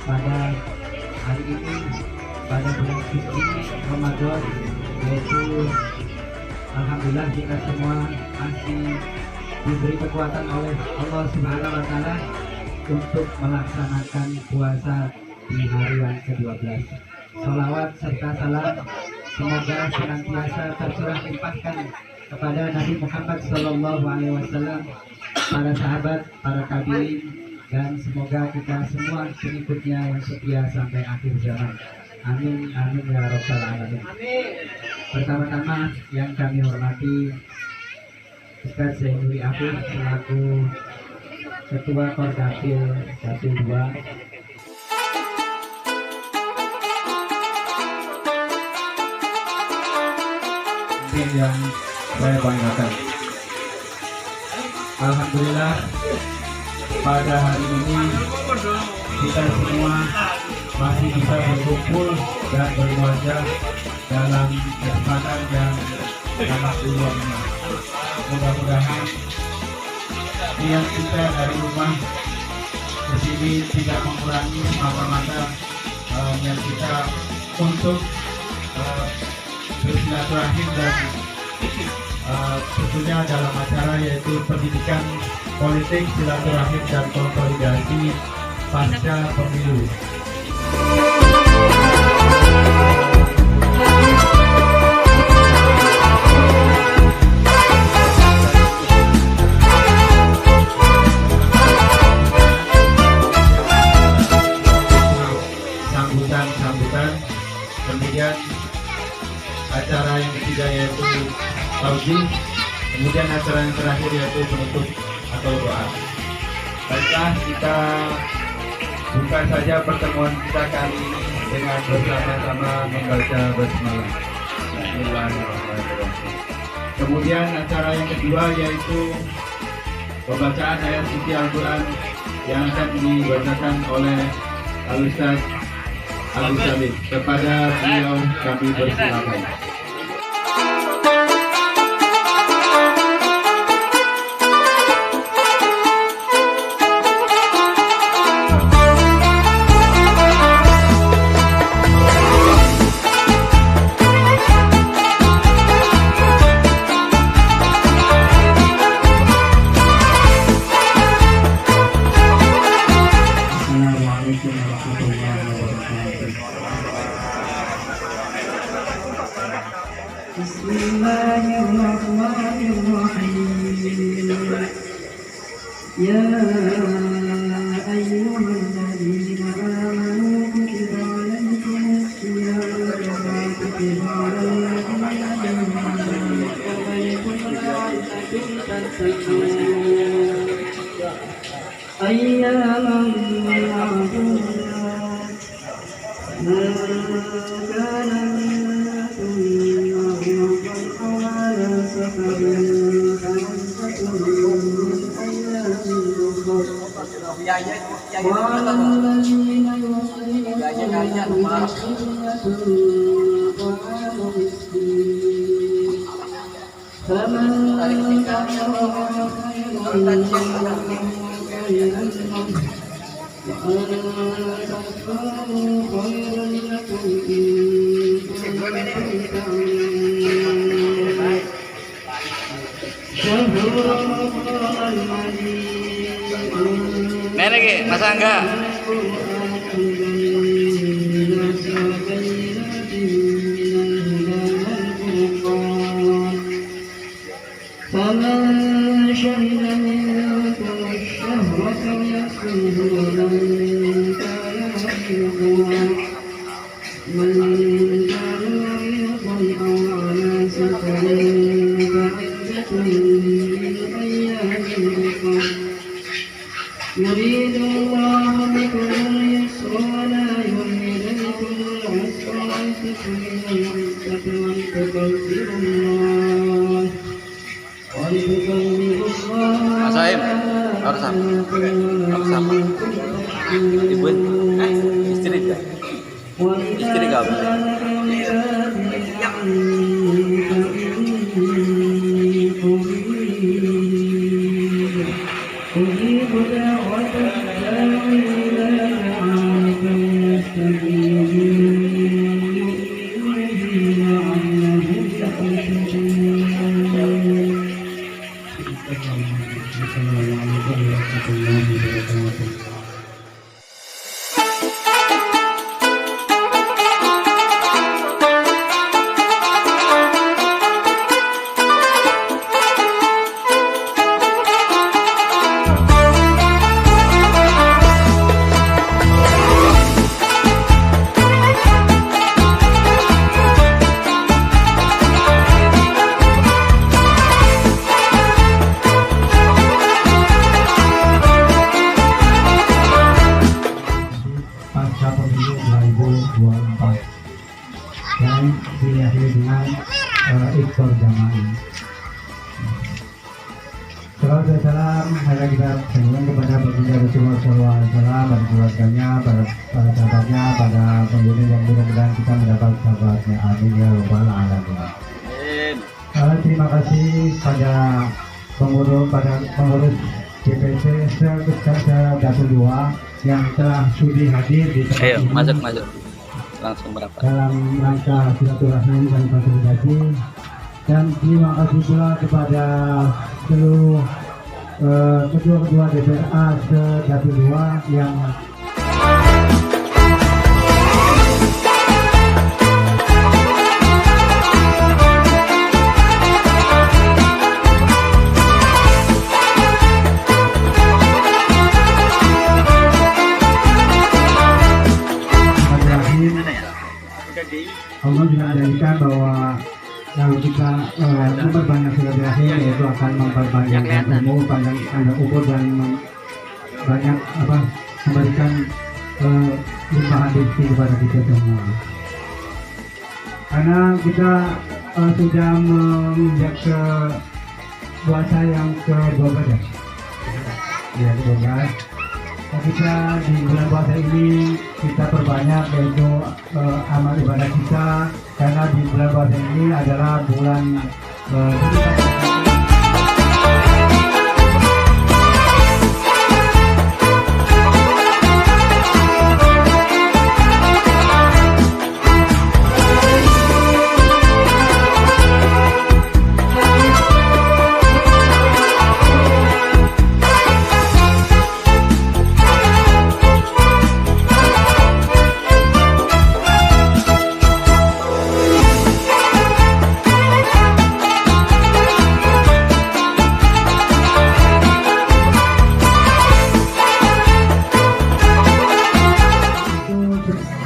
pada hari ini, pada bulan suci Ramadan, yaitu alhamdulillah kita semua masih diberi kekuatan oleh Allah Subhanahu wa Ta'ala untuk melaksanakan puasa di hari yang ke-12. Sholawat serta salam semoga senantiasa tercurah limpahkan kepada Nabi Muhammad SAW, para sahabat, para tabi'in, dan semoga kita semua pengikutnya yang setia sampai akhir zaman. Amin, amin ya rabbal alamin. Pertama-tama yang kami hormati Ustaz Zainuri Afif selaku Ketua Kordapil 12. Yang saya banggakan, alhamdulillah pada hari ini kita semua masih bisa berkumpul dan berwajah dalam kesempatan yang sangat luar biasa. Mudah-mudahan niat kita dari rumah ke sini tidak mengurangi semata-mata niat kita untuk bersilaturahim dan tentunya dalam acara yaitu pendidikan politik, silaturahim dan konsolidasi pasca pemilu. Sambutan, kemudian acara yang ketiga yaitu tauzim, kemudian acara yang terakhir yaitu penutup atau doa. Baiklah, kita buka saja pertemuan kita kali ini dengan bersama-sama membaca basmalah. Bismillahirrahmanirrahim. Kemudian acara yang kedua yaitu pembacaan ayat suci Al-Quran yang akan dibacakan oleh Al-Ustaz Abu Salim. Kepada beliau kami persilakan. Bismillahirrahmanirrahim. Ya ayyuhalladzina amanu kutiba alaykumus siyam kama kutiba alal ladzina min qablikum la'allakum tattaqun. Ayyaman ma'dudat. Nenek ke, masa enggak? يريد الله بكم اليسر ولا يريد بكم العسر ولتكملوا العدة ولتكبروا الله Mas Saim, harus sama. Ibu, istri enggak? Istri enggak boleh. أجيب دعوة الداعي إذا دعاني 24 dan diakhiri dengan iftar jamaah. Salawat dan salam mari kita sampaikan kepada baginda Rasulullah SAW, pada keluarganya, pada sahabatnya, pada pengguna yang mudah-mudahan kita mendapat sahabatnya. Amin ya rabbal alamin. Terima kasih pada pengurus DPC Datul 2 yang telah sudi hadir di tempat Ayo, ini masuk langsung merapat. dalam rangka silaturahmi dan konsolidasi. Dan terima kasih pula kepada seluruh ketua-ketua DPRA se-Datul 2 yang Allah juga menjadikan bahwa kalau kita memperbanyak silaturahmi yaitu akan memperbanyak ilmu, panjang umur dan banyak memberikan limpahan rezeki kepada kita semua. Karena kita sudah menginjak ke puasa yang ke-12 ya, ke-12. Kita di bulan puasa ini kita perbanyak yaitu amal ibadah kita, karena di bulan puasa ini adalah bulan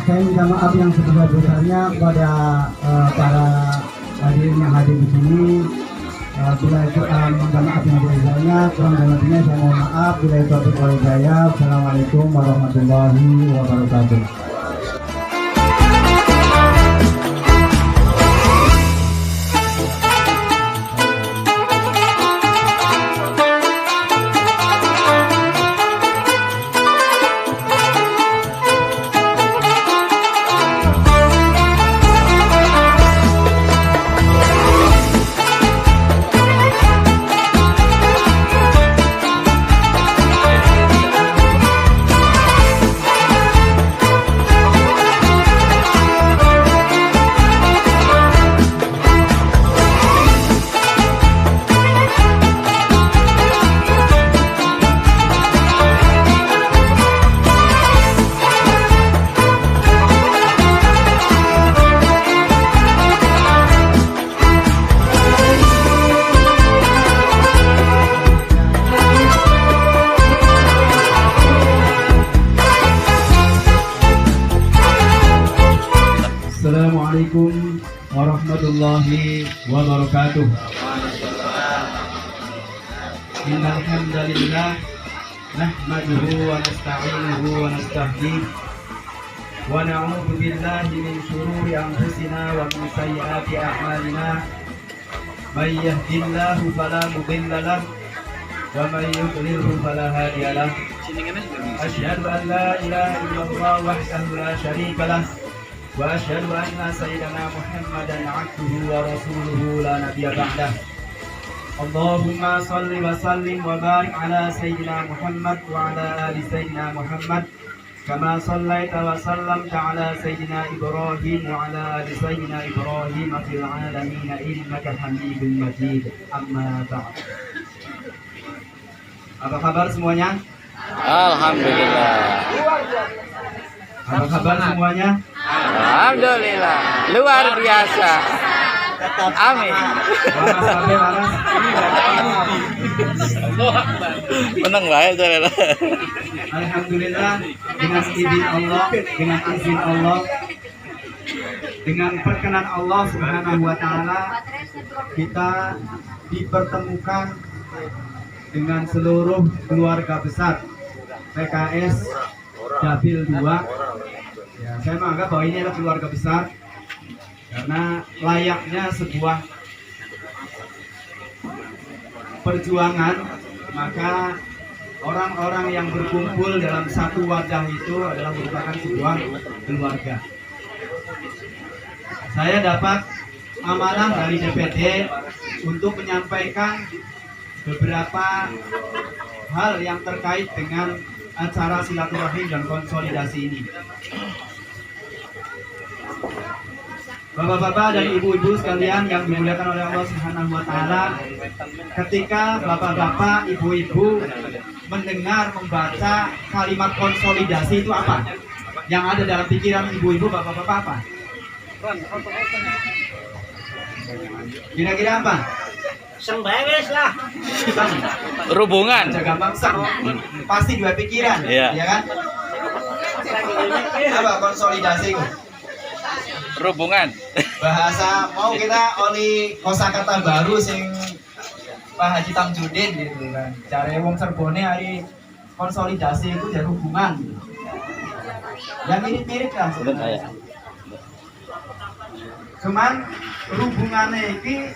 saya minta maaf yang sebesar-besarnya kepada para hadirin yang hadir di sini. Bila itu minta maaf yang sebesarnya, kurang dan lebihnya saya mohon maaf. Bila itu wal hidayah. Assalamualaikum warahmatullahi wabarakatuh. Assalamualaikum warahmatullahi wabarakatuh. Innal hamdalillah nahmaduhu wa nasta'inuhu wa nastahdiih wa na'udzu billahi min shururi anfusina wa min sayyiati a'malina. May yahdihillahu fala mudilla lahu wa may yudlilhu fala hadiya lahu. Asyhadu an la ilaha illallah wahdahu la syarika lahu wa asyhadu anna sayyidana Muhammadan 'abduhu wa rasuluhu la nabiyya ba'dah. Allahumma salli wa sallim wa barik ala sayyidina Muhammad wa ala ali sayyidina Muhammad kama sallaita wa sallamta ala sayyidina Ibrahim wa ala ali sayyidina Ibrahim fil alamin innaka Hamidum Majid. Amma ba'd. Apa kabar semuanya? Alhamdulillah. Apa kabar semuanya? Alhamdulillah. Luar biasa. Amin. Panas sampai panas. Menang baik saya. Alhamdulillah, dengan izin Allah, dengan perkenan Allah Subhanahu wa taala, kita dipertemukan dengan seluruh keluarga besar PKS Dabil 2 ya, Saya menganggap bahwa ini adalah keluarga besar karena layaknya sebuah perjuangan, maka orang-orang yang berkumpul dalam satu wadah itu adalah merupakan sebuah keluarga. Saya dapat amanah dari DPD untuk menyampaikan beberapa hal yang terkait dengan acara silaturahim dan konsolidasi ini. Bapak-bapak dan ibu-ibu sekalian yang dimuliakan oleh Allah Subhanahu wa taala, ketika bapak-bapak, ibu-ibu mendengar membaca kalimat konsolidasi itu apa? Yang ada dalam pikiran ibu-ibu, bapak-bapak apa? Kira-kira apa? Sembewes lah. Hubungan. Jaga bangsa. Pasti dua pikiran, Iya. ya kan? Apa konsolidasi itu? Hubungan. Bahasa mau kita oli kosakata baru sing Pak Haji Tamjudin gitu kan. Cara wong Serbone hari konsolidasi itu dan hubungan. Yang mirip-mirip kan sebenarnya. Cuman hubungannya ini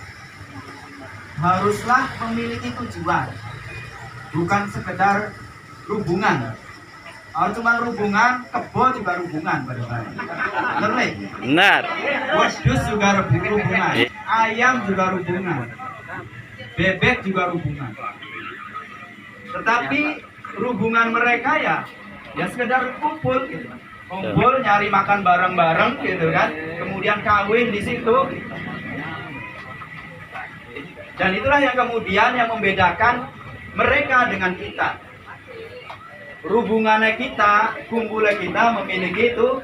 haruslah memiliki tujuan, bukan sekedar hubungan. Kalau cuma hubungan, kebo juga hubungan pada Benar? Benar. Wedus juga hubungan, ayam juga hubungan, bebek juga hubungan. Tetapi hubungan mereka ya sekedar kumpul, gitu. Kumpul nyari makan bareng-bareng, gitu kan. Kemudian kawin di situ. Dan itulah yang kemudian yang membedakan mereka dengan kita. Hubungannya kita, kumpulnya kita memiliki itu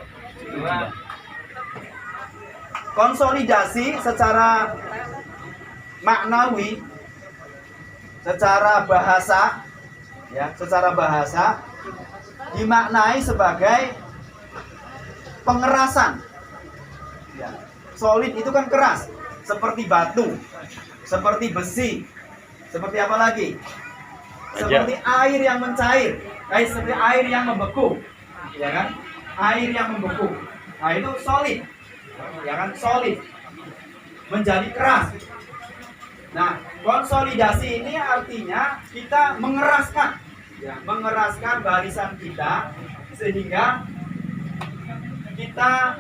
konsolidasi secara maknawi, secara bahasa, ya, secara bahasa dimaknai sebagai pengerasan. Ya. Solid itu kan keras, seperti batu, seperti besi, seperti apa lagi? Seperti air yang mencair, seperti air yang membeku, ya kan? Air yang membeku, nah itu solid, ya kan? Solid, menjadi keras. Nah, konsolidasi ini artinya kita mengeraskan, ya, mengeraskan barisan kita sehingga kita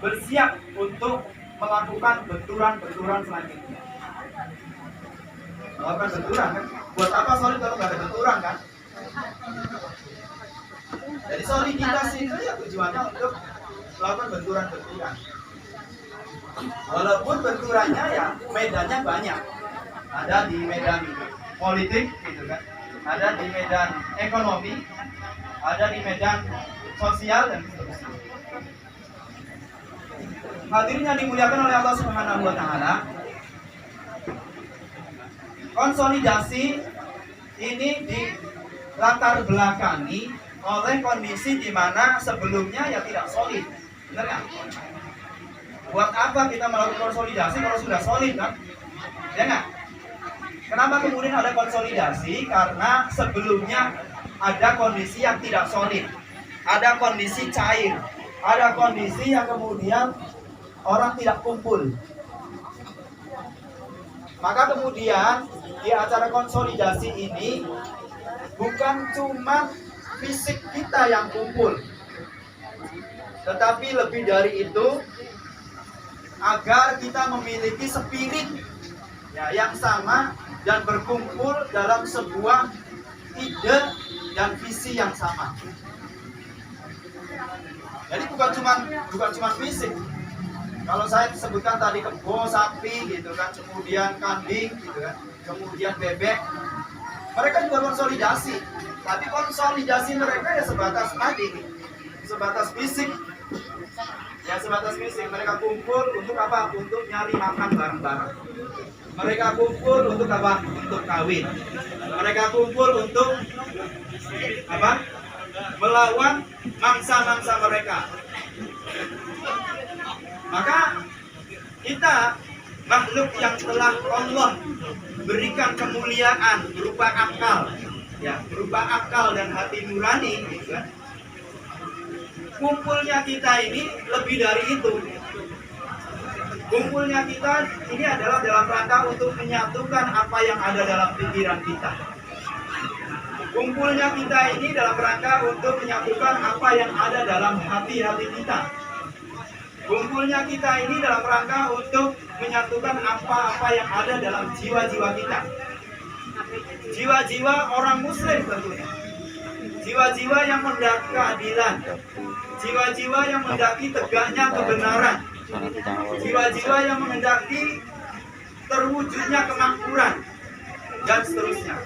bersiap untuk melakukan benturan-benturan selanjutnya. Melakukan benturan kan? Buat apa solid kalau nggak ada benturan kan? Jadi soliditas itu ya tujuannya untuk melakukan benturan-benturan. Walaupun benturannya ya medannya banyak. Ada di medan politik gitu kan. Ada di medan ekonomi, ada di medan sosial dan seterusnya. Hadirin yang dimuliakan oleh Allah Subhanahu wa taala, konsolidasi ini di latar belakangi oleh kondisi di mana sebelumnya ya tidak solid. Benar kan? Buat apa kita melakukan konsolidasi kalau sudah solid kan? Ya nggak? Kenapa kemudian ada konsolidasi? Karena sebelumnya ada kondisi yang tidak solid, ada kondisi cair, ada kondisi yang kemudian orang tidak kumpul. Maka kemudian di acara konsolidasi ini bukan cuma fisik kita yang kumpul, tetapi lebih dari itu agar kita memiliki spirit ya, yang sama dan berkumpul dalam sebuah ide dan visi yang sama. Jadi bukan cuma fisik. Kalau saya sebutkan tadi kebo, sapi gitu kan, kemudian kambing gitu kan, kemudian bebek, mereka juga konsolidasi. Tapi konsolidasi mereka ya sebatas tadi, sebatas fisik. Ya sebatas fisik, mereka kumpul untuk apa? Untuk nyari makan bareng-bareng. Mereka kumpul untuk apa? Untuk kawin. Mereka kumpul untuk apa? Melawan mangsa-mangsa mereka. Maka kita makhluk yang telah Allah berikan kemuliaan berupa akal, ya, berupa akal dan hati nurani, gitu kan? kumpulnya kita ini lebih dari itu. Kumpulnya kita ini adalah dalam rangka untuk menyatukan apa yang ada dalam pikiran kita. Kumpulnya kita ini dalam rangka untuk menyatukan apa yang ada dalam hati-hati kita. Kumpulnya kita ini dalam rangka untuk menyatukan apa-apa yang ada dalam jiwa-jiwa kita. Jiwa-jiwa orang muslim tentunya. Jiwa-jiwa yang mendaki keadilan. Jiwa-jiwa yang mendaki tegaknya kebenaran. Jiwa-jiwa yang menghendaki terwujudnya kemakmuran. Dan seterusnya.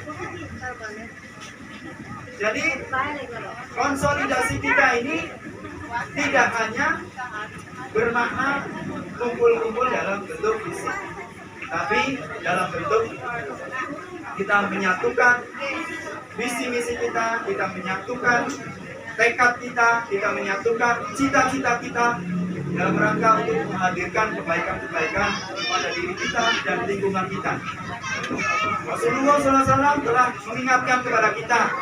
Jadi konsolidasi kita ini tidak hanya bermakna kumpul-kumpul dalam bentuk fisik, tapi dalam bentuk kita menyatukan visi-misi kita menyatukan tekad kita menyatukan cita-cita kita dalam rangka untuk menghadirkan kebaikan-kebaikan pada diri kita dan lingkungan kita. Rasulullah SAW telah mengingatkan kepada kita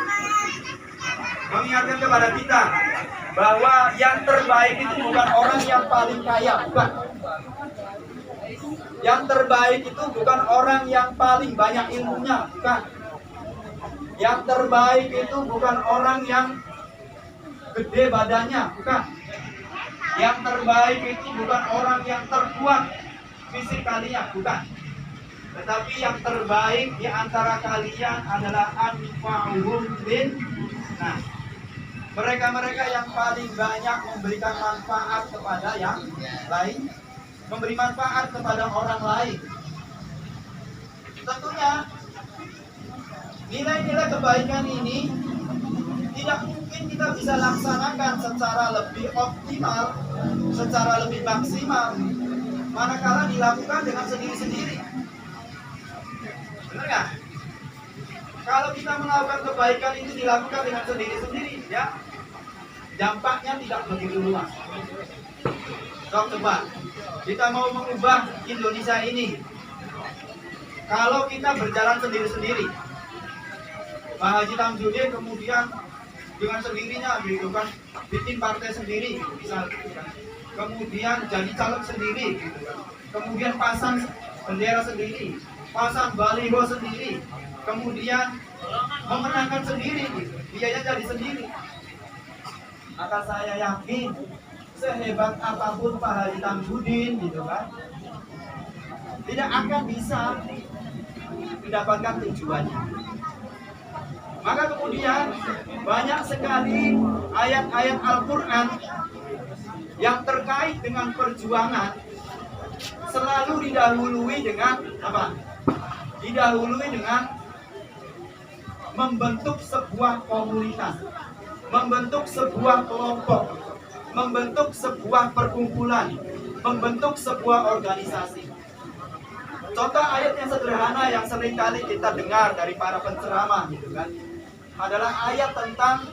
bahwa yang terbaik itu bukan orang yang paling kaya, bukan. Yang terbaik itu bukan orang yang paling banyak ilmunya, bukan. Yang terbaik itu bukan orang yang gede badannya, bukan. Yang terbaik itu bukan orang yang terkuat fisikalinya, bukan. Tetapi yang terbaik di antara kalian adalah anfa'uhum lin-nas. Mereka-mereka yang paling banyak memberikan manfaat kepada yang lain, memberi manfaat kepada orang lain. Tentunya nilai-nilai kebaikan ini tidak mungkin kita bisa laksanakan secara lebih optimal, secara lebih maksimal, manakala dilakukan dengan sendiri-sendiri. Benar nggak? Kalau kita melakukan kebaikan itu dilakukan dengan sendiri-sendiri, ya dampaknya tidak begitu luas. Coba kita mau mengubah Indonesia ini, kalau kita berjalan sendiri-sendiri, Pak Haji Tamzudin kemudian dengan sendirinya gitu kan, bikin partai sendiri gitu, misal gitu kan. Kemudian jadi caleg sendiri gitu kan. Kemudian pasang bendera sendiri, pasang baliho sendiri, kemudian memenangkan sendiri gitu, biayanya jadi sendiri. Maka saya yakin sehebat apapun Pak Haji Tamzudin gitu kan, tidak akan bisa mendapatkan tujuannya. Maka kemudian banyak sekali ayat-ayat Al-Quran yang terkait dengan perjuangan selalu didahului dengan apa? Didahului dengan membentuk sebuah komunitas, membentuk sebuah kelompok, membentuk sebuah perkumpulan, membentuk sebuah organisasi. Contoh ayat yang sederhana yang sering kali kita dengar dari para penceramah gitu kan, adalah ayat tentang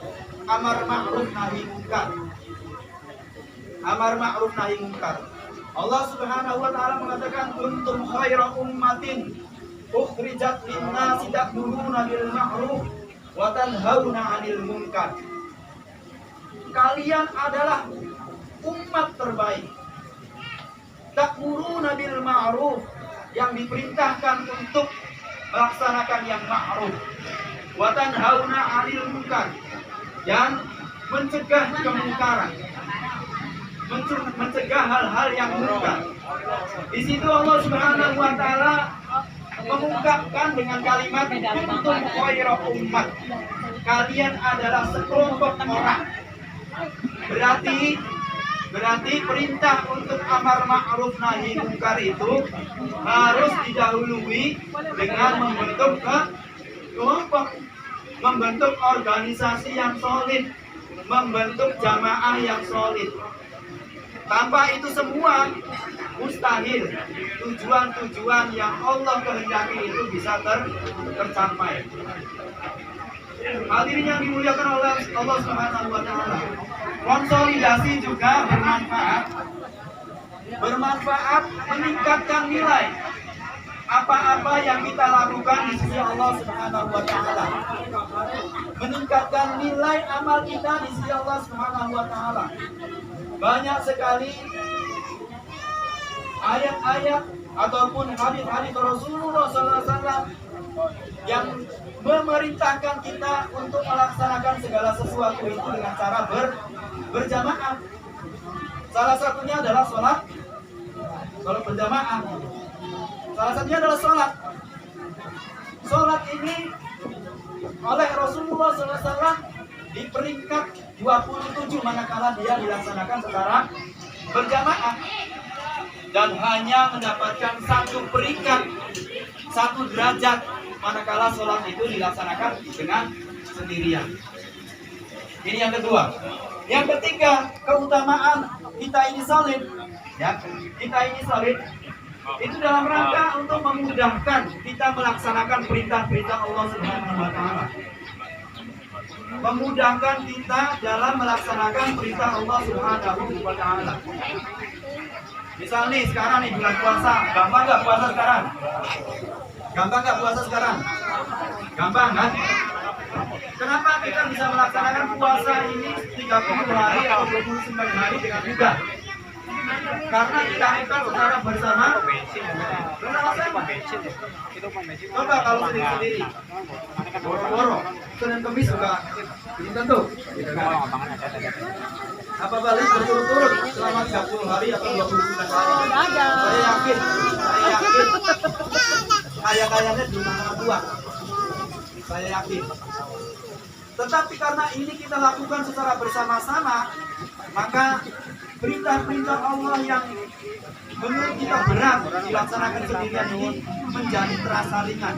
amar ma'ruf nahi munkar. Amar ma'ruf nahi munkar. Allah Subhanahu wa taala mengatakan kuntum khaira ummatin ukhrijat lin-nasi ta'muruna bil ma'ruf wa tanhauna 'anil munkar. Kalian adalah umat terbaik. Ta'muruna bil ma'ruf, yang diperintahkan untuk melaksanakan yang ma'ruf. Wa tanhauna 'anil munkar, yang mencegah kemungkaran, mencegah hal-hal yang munkar. Di situ Allah Subhanahu wa taala mengungkapkan dengan kalimat kuntum khairu ummat. Kalian adalah sekelompok orang. Berarti perintah untuk amar ma'ruf nahi munkar itu harus didahului dengan membentuk kelompok, membentuk organisasi yang solid, membentuk jamaah yang solid. Tanpa itu semua mustahil tujuan-tujuan yang Allah kehendaki itu bisa tercapai. Hadirin yang dimuliakan oleh Allah Subhanahu wa taala, konsolidasi juga bermanfaat meningkatkan nilai apa-apa yang kita lakukan di sisi Allah Subhanahu wa taala, meningkatkan nilai amal kita di sisi Allah Subhanahu wa taala. Banyak sekali ayat-ayat ataupun hadis-hadis Rasulullah SAW yang memerintahkan kita untuk melaksanakan segala sesuatu itu dengan cara berjamaah. Salah satunya adalah sholat berjamaah. Salah satunya adalah sholat. Sholat ini oleh Rasulullah SAW di peringkat 27 manakala dia dilaksanakan secara berjamaah, dan hanya mendapatkan satu peringkat, satu derajat manakala sholat itu dilaksanakan dengan sendirian. Ini yang kedua. Yang ketiga, keutamaan kita ini salib, ya, kita ini salib itu dalam rangka untuk memudahkan kita melaksanakan perintah-perintah Allah Subhanahu wa taala. Memudahkan kita dalam melaksanakan perintah Allah Subhanahu wa taala. Misal nih sekarang nih bulan puasa, gampang nggak puasa sekarang? Gampang nggak puasa sekarang? Gampang kan? Kenapa kita bisa melaksanakan puasa ini 30 hari atau 29 hari dengan mudah? Karena kita lakukan secara bersama. Coba kalau sendiri-sendiri, boro-boro, Senin Kemis juga belum tentu. Apa balik berturut-turut selama 30 hari atau 29 hari? Saya yakin, kaya-kayanya di mana tua. Saya yakin. Tetapi karena ini kita lakukan secara bersama-sama, maka perintah-perintah Allah yang menurut kita berat dilaksanakan sendirian ini menjadi terasa ringan.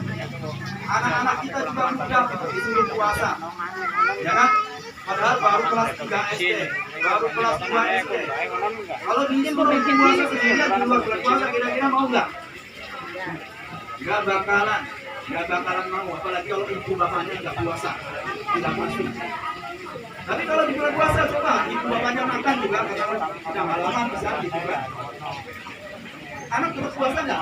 Anak-anak kita juga mudah disuruh puasa, ya kan? Padahal baru kelas 3 SD, baru kelas 2 SD. Kalau disuruh puasa sendirian di luar bulan puasa, kira-kira mau nggak? Nggak bakalan mau. Apalagi kalau ibu bapaknya nggak puasa, tidak pasti. Tapi kalau di bulan puasa, coba ibu bapaknya makan juga, tidak malaman bisa gitu kan. Anak tetap puasa nggak?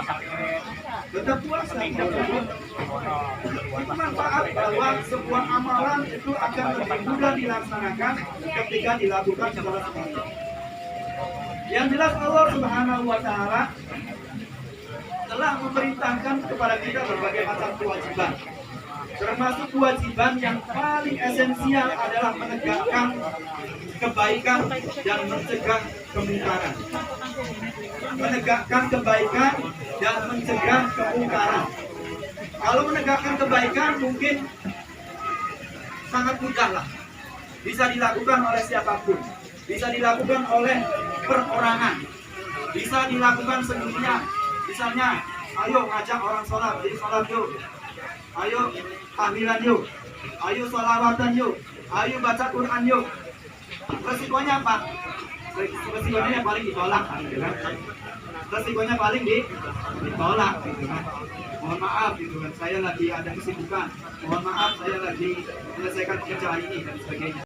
Tetap puasa. Itu manfaat bahwa sebuah amalan itu akan lebih mudah dilaksanakan ketika dilakukan secara seperti. Yang jelas Allah Subhanahu wa taala telah memerintahkan kepada kita berbagai macam kewajiban. Termasuk kewajiban yang paling esensial adalah menegakkan kebaikan dan mencegah kemungkaran. Menegakkan kebaikan dan mencegah kemungkaran. Kalau menegakkan kebaikan mungkin sangat mudah lah. Bisa dilakukan oleh siapapun. Bisa dilakukan oleh perorangan. Bisa dilakukan sendirian. Misalnya, ayo ngajak orang sholat, jadi sholat yuk. Ayo tahlilan yuk. Ayo sholawatan yuk. Ayo baca Quran yuk. Resikonya apa? Resikonya yang paling ditolak, gitu kan? Resikonya paling ditolak, gitu kan? Mohon maaf, gitu kan? Saya lagi ada kesibukan. Mohon maaf, saya lagi menyelesaikan pekerjaan ini dan sebagainya.